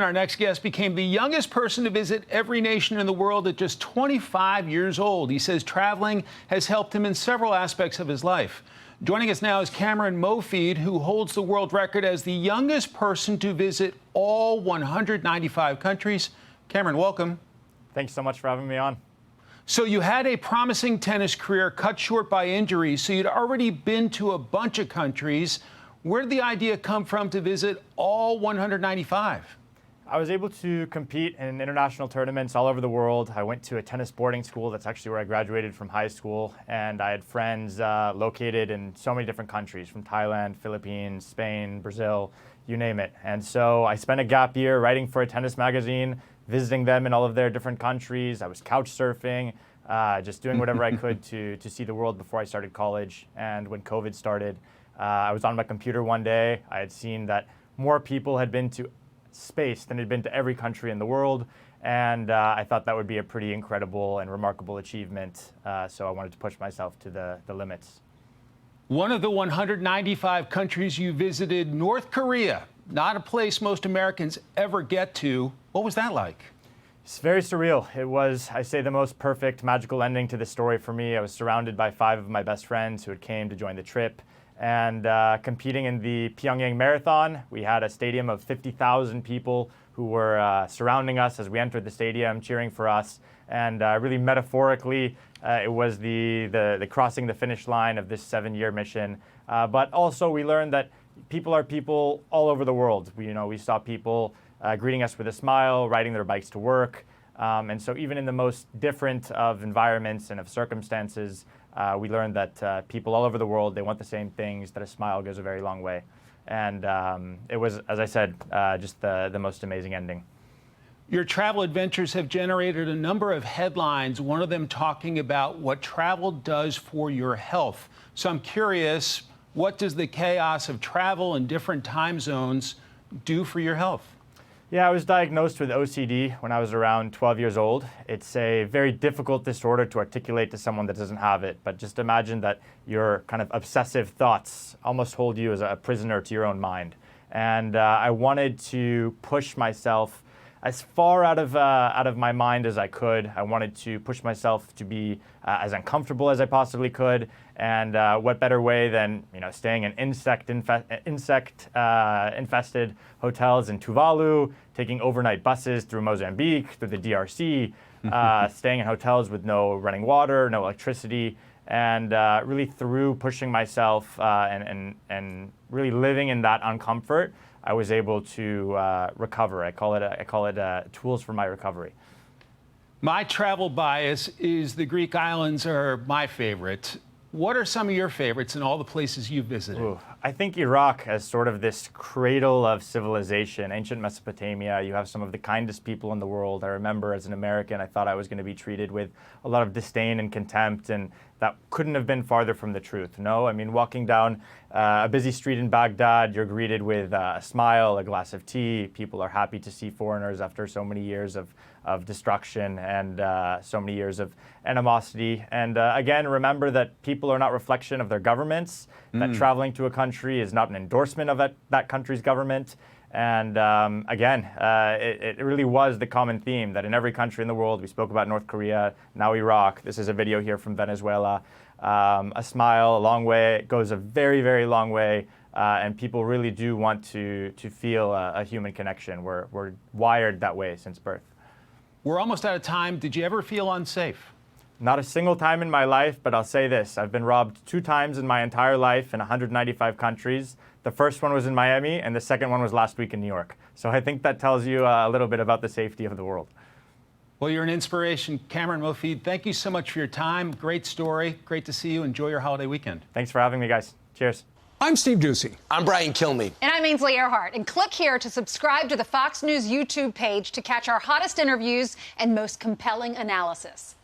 Mofid, our next guest, became the youngest person to visit every nation in the world at just 25 years old. He says traveling has helped him in several aspects of his life. Joining us now is Cameron Mofid, who holds the world record as the youngest person to visit all 195 countries. Cameron, welcome. Thanks so much for having me on. So you had a promising tennis career cut short by injuries, so you'd already been to a bunch of countries. Where did the idea come from to visit all 195? I was able to compete in international tournaments all over the world. I went to a tennis boarding school. That's actually where I graduated from high school. And I had friends located in so many different countries, from Thailand, Philippines, Spain, Brazil, you name it. And so I spent a gap year writing for a tennis magazine, visiting them in all of their different countries. I was couch surfing, just doing whatever I could to see the world before I started college. And when COVID started, I was on my computer one day. I had seen that more people had been to space than had been to every country in the world. And I thought that would be a pretty incredible and remarkable achievement. So I wanted to push myself to the limits. One of the 195 countries you visited, North Korea, not a place most Americans ever get to. What was that like? It's very surreal. It was, I say, the most perfect, magical ending to the story for me. I was surrounded by 5 of my best friends who had came to join the trip. And competing in the Pyongyang Marathon, we had a stadium of 50,000 people who were surrounding us as we entered the stadium, cheering for us. And really metaphorically, it was the crossing the finish line of this 7-year mission. But also we learned that people are people all over the world. We saw people greeting us with a smile, riding their bikes to work. And so even in the most different of environments and of circumstances, we learned that people all over the world, they want the same things, that a smile goes a very long way. And it was, as I said, just the most amazing ending. Your travel adventures have generated a number of headlines, one of them talking about what travel does for your health. So I'm curious, what does the chaos of travel in different time zones do for your health? Yeah, I was diagnosed with OCD when I was around 12 years old. It's a very difficult disorder to articulate to someone that doesn't have it, but just imagine that your kind of obsessive thoughts almost hold you as a prisoner to your own mind. And I wanted to push myself as far out of my mind as I could. I wanted to push myself to be as uncomfortable as I possibly could. And what better way than staying in insect-infested hotels in Tuvalu, taking overnight buses through Mozambique, through the DRC, staying in hotels with no running water, no electricity, and really through pushing myself and really living in that uncomfort, I was able to recover. I call it tools for my recovery. My travel bias is the Greek islands are my favorite. What are some of your favorites in all the places you've visited? Ooh, I think Iraq as sort of this cradle of civilization, ancient Mesopotamia. You have some of the kindest people in the world. I remember as an American, I thought I was going to be treated with a lot of disdain and contempt, and that couldn't have been farther from the truth. No, I mean, walking down a busy street in Baghdad, you're greeted with a smile, a glass of tea. People are happy to see foreigners after so many years of destruction and so many years of animosity. And again, remember that people are not reflection of their governments, that traveling to a country is not an endorsement of that country's government. And again, it really was the common theme that in every country in the world, we spoke about North Korea, now Iraq. This is a video here from Venezuela. A smile, a long way, it goes a very, very long way. And people really do want to feel a human connection. We're wired that way since birth. We're almost out of time. Did you ever feel unsafe? Not a single time in my life, but I'll say this. I've been robbed 2 times in my entire life in 195 countries. The first one was in Miami, and the second one was last week in New York. So I think that tells you a little bit about the safety of the world. Well, you're an inspiration. Cameron Mofid, thank you so much for your time. Great story. Great to see you. Enjoy your holiday weekend. Thanks for having me, guys. Cheers. I'm Steve Doocy. I'm Brian Kilmeade. And I'm Ainsley Earhart. And click here to subscribe to the Fox News YouTube page to catch our hottest interviews and most compelling analysis.